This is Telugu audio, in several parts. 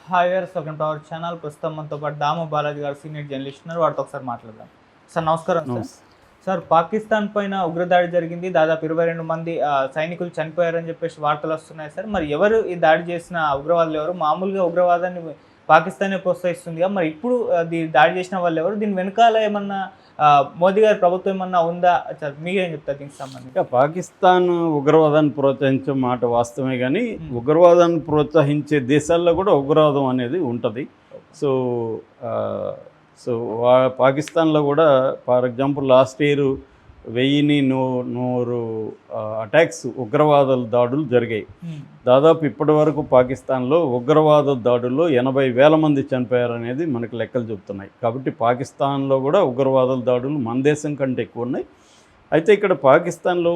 Hi viewers, welcome to our channel. ప్రస్తుతం మనతో పాటు దాము బాలాజీ గారు సీనియర్ జర్నలిస్ట్ ఉన్నారు. వారితో ఒకసారి మాట్లాడదాం. సార్ నమస్కారం. సార్ పాకిస్తాన్ పైన ఉగ్రదాడి జరిగింది, దాదాపు 22 మంది సైనికులు చనిపోయారని చెప్పేసి వార్తలు వస్తున్నాయి సార్. మరి ఎవరు ఈ దాడి చేసిన ఉగ్రవాదులు ఎవరు? మామూలుగా ఉగ్రవాదాన్ని పాకిస్తానే ప్రోత్సహిస్తుంది, మరి ఇప్పుడు దాడి చేసిన వాళ్ళు ఎవరు? దీని వెనకాల ఏమన్నా మోదీ గారి ప్రభుత్వం ఏమన్నా ఉందా? మీరేం చెప్తారు దీనికి సంబంధించి? పాకిస్తాన్ ఉగ్రవాదాన్ని ప్రోత్సహించే మాట వాస్తవమే, కానీ ఉగ్రవాదాన్ని ప్రోత్సహించే దేశాల్లో కూడా ఉగ్రవాదం అనేది ఉంటుంది. సో సో పాకిస్తాన్లో కూడా for example last year 1000 attacks ఉగ్రవాద దాడులు జరిగాయి. దాదాపు ఇప్పటి వరకు పాకిస్తాన్లో ఉగ్రవాద దాడుల్లో 80,000 మంది చనిపోయారనేది మనకు లెక్కలు చెబుతున్నాయి. కాబట్టి పాకిస్తాన్లో కూడా ఉగ్రవాద దాడులు మన దేశం కంటే ఎక్కువ ఉన్నాయి. అయితే ఇక్కడ పాకిస్తాన్లో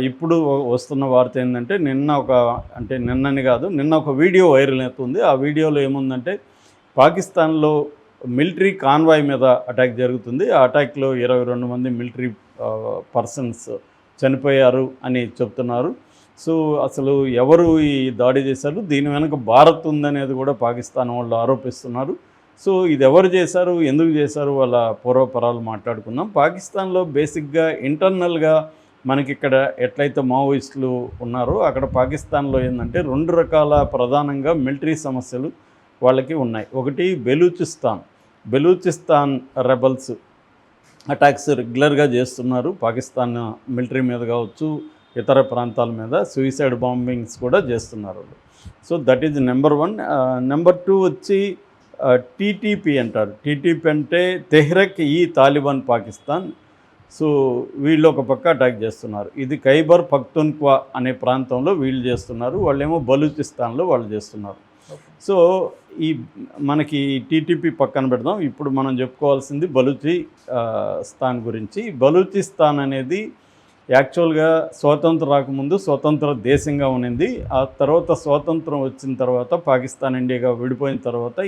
ఇప్పుడు వస్తున్న వార్త ఏంటంటే నిన్నని కాదు, నిన్న ఒక వీడియో వైరల్ అవుతుంది. ఆ వీడియోలో ఏముందంటే పాకిస్తాన్లో మిలిటరీ కాన్వాయ్ మీద అటాక్ జరుగుతుంది. ఆ అటాక్లో 22 మంది మిలిటరీ పర్సన్స్ చనిపోయారు అని చెప్తున్నారు. సో అసలు ఎవరు ఈ దాడి చేశారు, దీని వెనక భారత్ ఉందనేది కూడా పాకిస్తాన్ వాళ్ళు ఆరోపిస్తున్నారు. సో ఇది ఎవరు చేశారు, ఎందుకు చేశారు, వాళ్ళ పూర్వపరాలు మాట్లాడుకుందాం. పాకిస్తాన్లో బేసిక్గా ఇంటర్నల్గా మనకి ఇక్కడ ఎట్లయితే మావోయిస్టులు ఉన్నారో అక్కడ పాకిస్తాన్లో ఏంటంటే 2 రకాల ప్రధానంగా మిలిటరీ సమస్యలు వాళ్ళకి ఉన్నాయి. ఒకటి బెలూచిస్తాన్ రెబల్స్ అటాక్స్ రెగ్యులర్గా చేస్తున్నారు. పాకిస్తాన్ మిలిటరీ మీద కావచ్చు, ఇతర ప్రాంతాల మీద సూసైడ్ బాంబింగ్స్ కూడా చేస్తున్నారు. So that is number 1. Number 2 వచ్చి టీటీపీ అంటారు. టీటీపీ అంటే తెహ్రక్ ఈ తాలిబాన్ పాకిస్తాన్. సో వీళ్ళు ఒక పక్క అటాక్ చేస్తున్నారు. ఇది ఖైబర్ పఖ్తూన్ఖ్వా అనే ప్రాంతంలో వీళ్ళు చేస్తున్నారు, వాళ్ళేమో బలూచిస్తాన్లో వాళ్ళు చేస్తున్నారు. సో మనకి టీటీపీ పక్కన పెడదాం. ఇప్పుడు మనం చెప్పుకోవాల్సింది బలూచిస్తాన్ గురించి. బలూచిస్తాన్ అనేది యాక్చువల్గా స్వాతంత్రం రాకముందు స్వతంత్ర దేశంగా ఉన్నింది. ఆ తర్వాత స్వాతంత్రం వచ్చిన తర్వాత పాకిస్తాన్ ఇండియాగా విడిపోయిన తర్వాత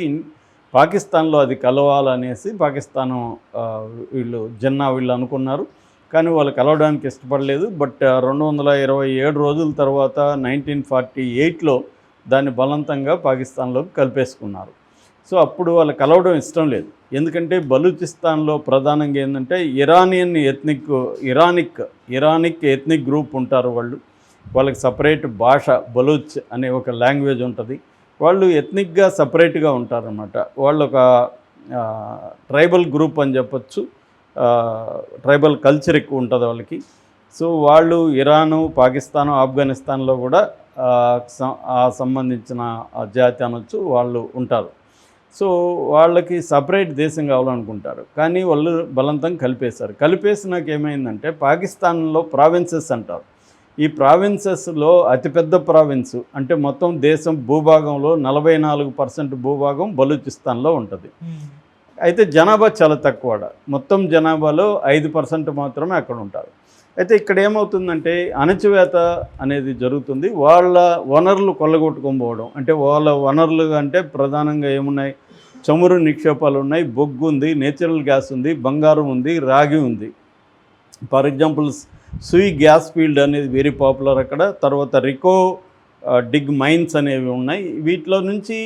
పాకిస్తాన్లో అది కలవాలనేసి పాకిస్తాను వీళ్ళు అనుకున్నారు, కానీ వాళ్ళు కలవడానికి ఇష్టపడలేదు. బట్ 227 రోజుల తర్వాత 1948లో దాన్ని బలవంతంగా పాకిస్తాన్లోకి కలిపేసుకున్నారు. సో అప్పుడు వాళ్ళు కలవడం ఇష్టం లేదు. ఎందుకంటే బలూచిస్తాన్లో ప్రధానంగా ఏంటంటే ఇరానిక్ ఎథ్నిక్ గ్రూప్ ఉంటారు. వాళ్ళకి సపరేట్ భాష బలూచ్ అనే ఒక లాంగ్వేజ్ ఉంటుంది. వాళ్ళు ఎథ్నిక్గా సపరేట్గా ఉంటారన్నమాట. వాళ్ళు ఒక ట్రైబల్ గ్రూప్ అని చెప్పచ్చు. ట్రైబల్ కల్చర్ ఎక్కువ ఉంటుంది వాళ్ళకి. సో వాళ్ళు ఇరాను, పాకిస్తాను, ఆఫ్ఘనిస్తాన్లో కూడా సంబంధించిన జాతి అనొచ్చు వాళ్ళు ఉంటారు. సో వాళ్ళకి సపరేట్ దేశం కావాలనుకుంటారు, కానీ వాళ్ళు బలవంతం కలిపేసినాక ఏమైందంటే పాకిస్తాన్లో ప్రావిన్సెస్ అంటారు. ఈ ప్రావిన్సెస్లో అతిపెద్ద ప్రావిన్స్ అంటే మొత్తం దేశం భూభాగంలో 44% భూభాగం బలూచిస్తాన్లో ఉంటుంది. అయితే జనాభా చాలా తక్కువ. మొత్తం జనాభాలో 5% మాత్రమే అక్కడ ఉంటారు. అయితే ఇక్కడ ఏమవుతుందంటే అణచివేత అనేది జరుగుతుంది. వాళ్ళ వనరులు కొల్లగొట్టుకొని పోవడం. అంటే వాళ్ళ వనరులు అంటే ప్రధానంగా ఏమున్నాయి, చమురు నిక్షేపాలు ఉన్నాయి, బొగ్గు ఉంది, నేచురల్ గ్యాస్ ఉంది, బంగారం ఉంది, రాగి ఉంది. ఫర్ ఎగ్జాంపుల్ సూయి గ్యాస్ ఫీల్డ్ అనేది వెరీ పాపులర్ అక్కడ. తర్వాత రికో డిగ్ మైన్స్ అనేవి ఉన్నాయి. వీటిలో నుంచి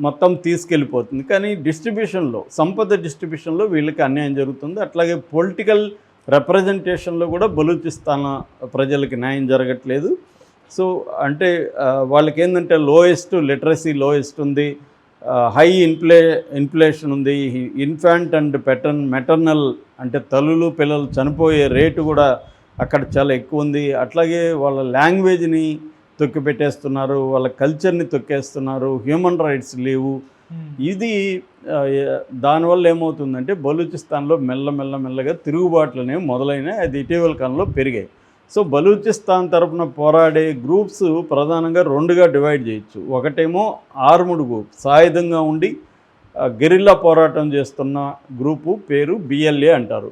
మొత్తం తీసుకెళ్ళిపోతుంది. కానీ సంపద డిస్ట్రిబ్యూషన్లో వీళ్ళకి అన్యాయం జరుగుతుంది. అట్లాగే పొలిటికల్ రిప్రజెంటేషన్లో కూడా బలూచిస్తాన్ ప్రజలకి న్యాయం జరగట్లేదు. సో అంటే వాళ్ళకి ఏంటంటే లిటరసీ లోయెస్ట్ ఉంది, హై ఇన్ఫ్లేషన్ ఉంది, ఇన్ఫాంట్ అండ్ మెటర్నల్ అంటే తల్లులు పిల్లలు చనిపోయే రేటు కూడా అక్కడ చాలా ఎక్కువ ఉంది. అట్లాగే వాళ్ళ లాంగ్వేజ్ని తొక్కిపెట్టేస్తున్నారు, వాళ్ళ కల్చర్ని తొక్కేస్తున్నారు, హ్యూమన్ రైట్స్ లేవు. ఇది దానివల్ల ఏమవుతుందంటే బలూచిస్తాన్లో మెల్లగా తిరుగుబాట్లు అనేవి మొదలైనాయి. అది ఇటీవల కాలంలో పెరిగాయి. సో బలూచిస్తాన్ తరఫున పోరాడే గ్రూప్స్ ప్రధానంగా 2గా డివైడ్ చేయొచ్చు. ఒకటేమో ఆర్ముడ్ గ్రూప్, సాయుధంగా ఉండి గెరిల్లా పోరాటం చేస్తున్న గ్రూపు పేరు BLA అంటారు,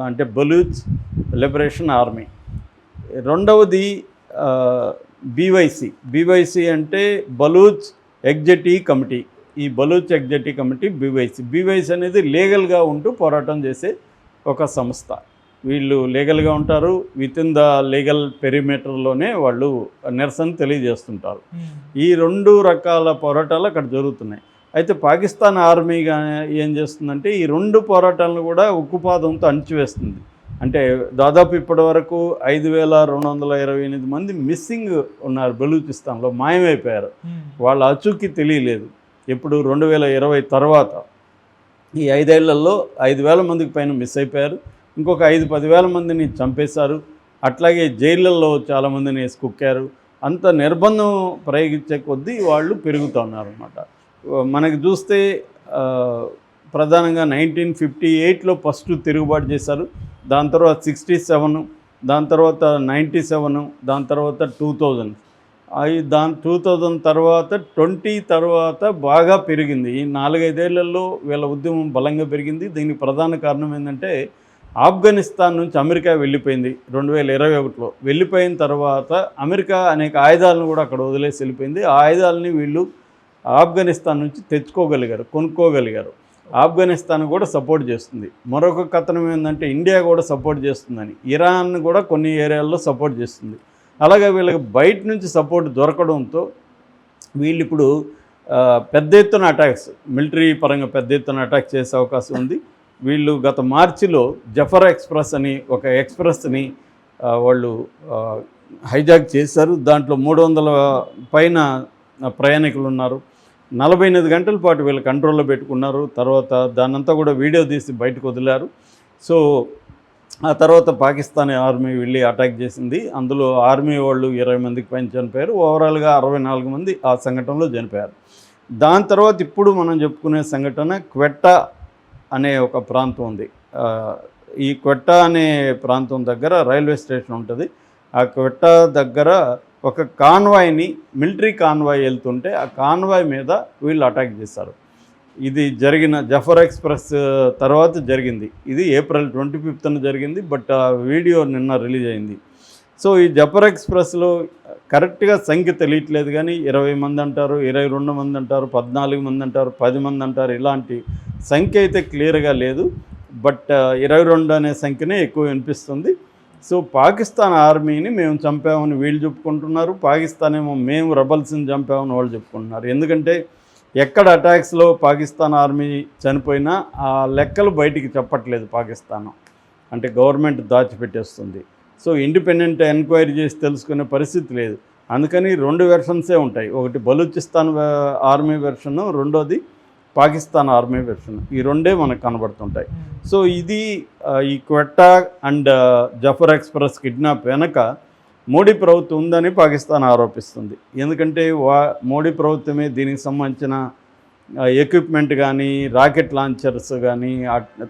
అంటే బలూచ్ లిబరేషన్ ఆర్మీ. రెండవది BYC అంటే బలూచ్ ఎగ్జిక్యూటివ్ కమిటీ. ఈ బలూచ్ ఎగ్జిక్యూటివ్ కమిటీ BYC అనేది లీగల్గా ఉంటూ పోరాటం చేసే ఒక సంస్థ. వీళ్ళు లీగల్గా ఉంటారు, విత్ ఇన్ ద లీగల్ పెరిమీటర్లోనే వాళ్ళు నిరసన తెలియజేస్తుంటారు. ఈ 2 రకాల పోరాటాలు అక్కడ జరుగుతున్నాయి. అయితే పాకిస్తాన్ ఆర్మీగా ఏం చేస్తుందంటే ఈ 2 పోరాటాలను కూడా ఉక్కుపాదంతో అణిచివేస్తుంది. అంటే దాదాపు ఇప్పటి వరకు 5228 మంది మిస్సింగ్ ఉన్నారు, బెలూచిస్తాన్లో మాయమైపోయారు. వాళ్ళ అచుకి తెలియలేదు. ఇప్పుడు 2020 తర్వాత ఈ 5 ఏళ్లలో 5,000 మందికి పైన మిస్ అయిపోయారు. ఇంకొక 5-10,000 మందిని చంపేశారు. అట్లాగే జైళ్ళల్లో చాలామందిని వేసి కుక్కారు. అంత నిర్బంధం ప్రయోగించే కొద్దీ వాళ్ళు పెరుగుతున్నారు. మనకి చూస్తే ప్రధానంగా 1958లో ఫస్ట్ తిరుగుబాటు చేశారు. దాని తర్వాత 67, దాని తర్వాత 97, దాని తర్వాత 2000. 2000 తర్వాత 20 తర్వాత బాగా పెరిగింది. ఈ 4-5 ఏళ్లలో వీళ్ళ ఉద్యమం బలంగా పెరిగింది. దీనికి ప్రధాన కారణం ఏంటంటే ఆఫ్ఘనిస్తాన్ నుంచి అమెరికా వెళ్ళిపోయింది 2021లో. వెళ్ళిపోయిన తర్వాత అమెరికా అనేక ఆయుధాలను కూడా అక్కడ వదిలేసి వెళ్ళిపోయింది. ఆ ఆయుధాలని వీళ్ళు ఆఫ్ఘనిస్తాన్ నుంచి తెచ్చుకోగలిగారు, కొనుక్కోగలిగారు. ఆఫ్ఘనిస్తాన్ కూడా సపోర్ట్ చేస్తుంది. మరొక కథనం ఏంటంటే ఇండియా కూడా సపోర్ట్ చేస్తుందని, ఇరాన్ కూడా కొన్ని ఏరియాల్లో సపోర్ట్ చేస్తుంది. అలాగే వీళ్ళకి బయట నుంచి సపోర్ట్ దొరకడంతో వీళ్ళు ఇప్పుడు పెద్ద ఎత్తున అటాక్స్, మిలిటరీ పరంగా పెద్ద ఎత్తున అటాక్ చేసే అవకాశం ఉంది. వీళ్ళు గత మార్చిలో జఫర్ ఎక్స్ప్రెస్ అని ఒక ఎక్స్ప్రెస్ని వాళ్ళు హైజాక్ చేశారు. దాంట్లో 300 పైన ప్రయాణికులు ఉన్నారు. 48 గంటల పాటు వీళ్ళు కంట్రోల్లో పెట్టుకున్నారు. తర్వాత దాన్నంతా కూడా వీడియో తీసి బయటకు వదిలారు. సో ఆ తర్వాత పాకిస్తానీ ఆర్మీ వెళ్ళి అటాక్ చేసింది. అందులో ఆర్మీ వాళ్ళు 20 మందికి పైన చనిపోయారు. ఓవరాల్గా 64 మంది ఆ సంఘటనలో చనిపోయారు. దాని తర్వాత ఇప్పుడు మనం చెప్పుకునే సంఘటన క్వెట్టా అనే ఒక ప్రాంతం ఉంది. ఈ క్వెట్టా అనే ప్రాంతం దగ్గర రైల్వే స్టేషన్ ఉంటుంది. ఆ క్వెట్టా దగ్గర ఒక కాన్వాయ్ని, మిలిటరీ కాన్వాయ్ వెళ్తుంటే ఆ కాన్వాయ్ మీద వీళ్ళు అటాక్ చేశారు. ఇది జరిగిన జఫర్ ఎక్స్ప్రెస్ తర్వాత జరిగింది. ఇది ఏప్రిల్ 25న జరిగింది. బట్ ఆ వీడియో నిన్న రిలీజ్ అయింది. సో ఈ జఫర్ ఎక్స్ప్రెస్లో కరెక్ట్గా సంఖ్య తెలియట్లేదు, కానీ 20 మంది అంటారు, 22 మంది అంటారు, 14 మంది అంటారు, 10 మంది అంటారు. ఇలాంటి సంఖ్య అయితే క్లియర్గా లేదు. బట్ 22 అనే సంఖ్యనే ఎక్కువ వినిపిస్తుంది. సో పాకిస్తాన్ ఆర్మీని మేము చంపామని వీళ్ళు చెప్పుకుంటున్నారు, పాకిస్తాన్ ఏమో మేము రెబల్స్ని చంపామని వాళ్ళు చెప్పుకుంటున్నారు. ఎందుకంటే ఎక్కడ అటాక్స్లో పాకిస్తాన్ ఆర్మీ చనిపోయినా ఆ లెక్కలు బయటికి చెప్పట్లేదు పాకిస్తాన్. అంటే గవర్నమెంట్ దాచిపెట్టేస్తుంది. సో ఇండిపెండెంట్ ఎంక్వైరీ చేసి తెలుసుకునే పరిస్థితి లేదు. అందుకని 2 వెర్షన్సే ఉంటాయి. ఒకటి బలూచిస్తాన్ ఆర్మీ వెర్షన్, రెండోది పాకిస్తాన్ ఆర్మీ వెర్షన్. ఈ 2 మనకు కనబడుతుంటాయి. సో ఇది ఈ Quetta and Jaffar express kidnap వెనక మోడీ ప్రభుత్వం ఉందని పాకిస్తాన్ ఆరోపిస్తుంది. ఎందుకంటే మోడీ ప్రభుత్వమే దీనికి సంబంధించిన ఎక్విప్మెంట్ కానీ, రాకెట్ లాంచర్స్ కానీ,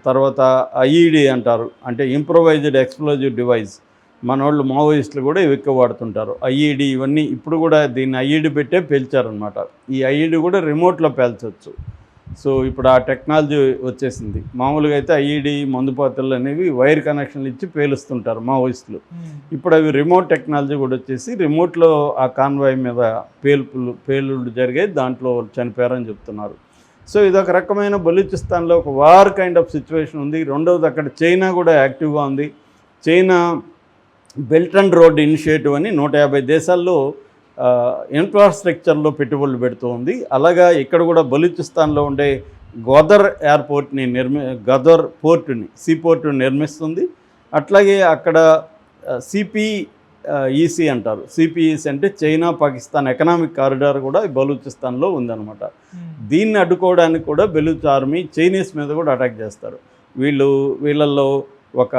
తర్వాత ఐఈడి అంటారు, అంటే ఇంప్రొవైజ్డ్ ఎక్స్ప్లోజివ్ డివైస్. మన వాళ్ళు మావోయిస్టులు కూడా ఇవి ఎక్కువ వాడుతుంటారు. ఐఈడి ఇవన్నీ ఇప్పుడు కూడా దీన్ని ఐఈడి పెట్టే పేల్చారనమాట. ఈ ఐఈడి కూడా రిమోట్లో పేల్చవచ్చు. సో ఇప్పుడు ఆ టెక్నాలజీ వచ్చేసింది. మామూలుగా అయితే ఐఈడి మందుపాత్రలు అనేవి వైర్ కనెక్షన్లు ఇచ్చి పేలుస్తుంటారు మావోయిస్టులు. ఇప్పుడు అవి రిమోట్ టెక్నాలజీ కూడా వచ్చేసి రిమోట్లో ఆ కాన్వాయ్ మీద పేలుళ్ళు జరిగాయి, దాంట్లో చనిపోయారని చెప్తున్నారు. సో ఇదొక రకమైన బలూచిస్తాన్లో ఒక వార్ కైండ్ ఆఫ్ సిచ్యువేషన్ ఉంది. రెండవది అక్కడ చైనా కూడా యాక్టివ్గా ఉంది. China belt and road initiative అని 150 దేశాల్లో ఇన్ఫ్రాస్ట్రక్చర్లో పెట్టుబడులు పెడుతూ ఉంది. అలాగా ఇక్కడ కూడా బలూచిస్తాన్లో ఉండే గదర్ ఎయిర్పోర్ట్ని గదర్ పోర్టుని, సీపోర్టుని నిర్మిస్తుంది. అట్లాగే అక్కడ సిపిఈసి అంటారు. సిపిఈసి అంటే చైనా పాకిస్తాన్ ఎకనామిక్ కారిడార్ కూడా బలూచిస్తాన్లో ఉందన్నమాట. దీన్ని అడ్డుకోవడానికి కూడా బెలూచ్ ఆర్మీ చైనీస్ మీద కూడా అటాక్ చేస్తారు. వీళ్ళల్లో ఒక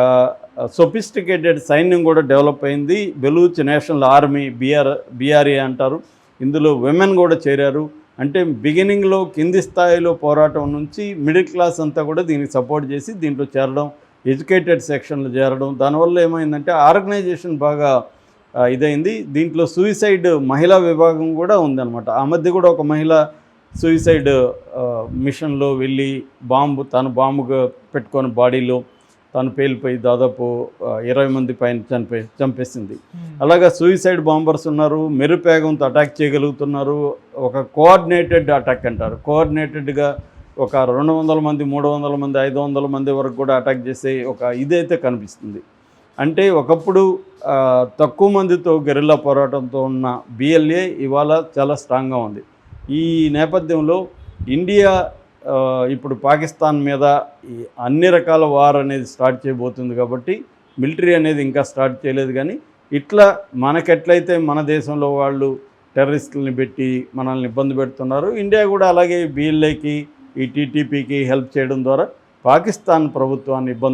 సొఫిస్టికేటెడ్ సైన్యం కూడా డెవలప్ అయింది. బెలూచ్ నేషనల్ ఆర్మీ, బిఆర్ఏ అంటారు. ఇందులో విమెన్ కూడా చేరారు. అంటే బిగినింగ్లో కింది స్థాయిలో పోరాటం నుంచి మిడిల్ క్లాస్ అంతా కూడా దీనికి సపోర్ట్ చేసి దీంట్లో చేరడం, ఎడ్యుకేటెడ్ సెక్షన్లు చేరడం. దానివల్ల ఏమైందంటే ఆర్గనైజేషన్ బాగా ఇదైంది. దీంట్లో సూయిసైడ్ మహిళా విభాగం కూడా ఉందన్నమాట. ఆ మధ్య కూడా ఒక మహిళ సూయిసైడ్ మిషన్లో వెళ్ళి తను బాంబుగా పెట్టుకొని బాడీలో తను పేలిపోయి దాదాపు 20 మంది పైన చంపేసింది. అలాగా సూయిసైడ్ బాంబర్స్ ఉన్నారు, మెరుపేగంతో అటాక్ చేయగలుగుతున్నారు. ఒక కోఆర్డినేటెడ్ అటాక్ అంటారు. కోఆర్డినేటెడ్గా ఒక 200 మంది 300 మంది 500 మంది వరకు కూడా అటాక్ చేసే ఒక ఇదైతే కనిపిస్తుంది. అంటే ఒకప్పుడు తక్కువ మందితో గెరిల్లా పోరాటంతో ఉన్న బిఎల్ఏ ఇవాళ చాలా స్ట్రాంగ్గా ఉంది. ఈ నేపథ్యంలో ఇండియా ఇప్పుడు పాకిస్తాన్ మీద అన్ని రకాల వార్ అనేది స్టార్ట్ చేయబోతుంది కాబట్టి మిలిటరీ అనేది ఇంకా స్టార్ట్ చేయలేదు. కానీ ఇట్లా మనకెట్లయితే మన దేశంలో వాళ్ళు టెర్రరిస్టులని పెట్టి మనల్ని ఇబ్బంది పెడుతున్నారు, ఇండియా కూడా అలాగే బిఎల్ఏకి ఈ టీటీపీకి హెల్ప్ చేయడం ద్వారా పాకిస్తాన్ ప్రభుత్వాన్ని ఇబ్బంది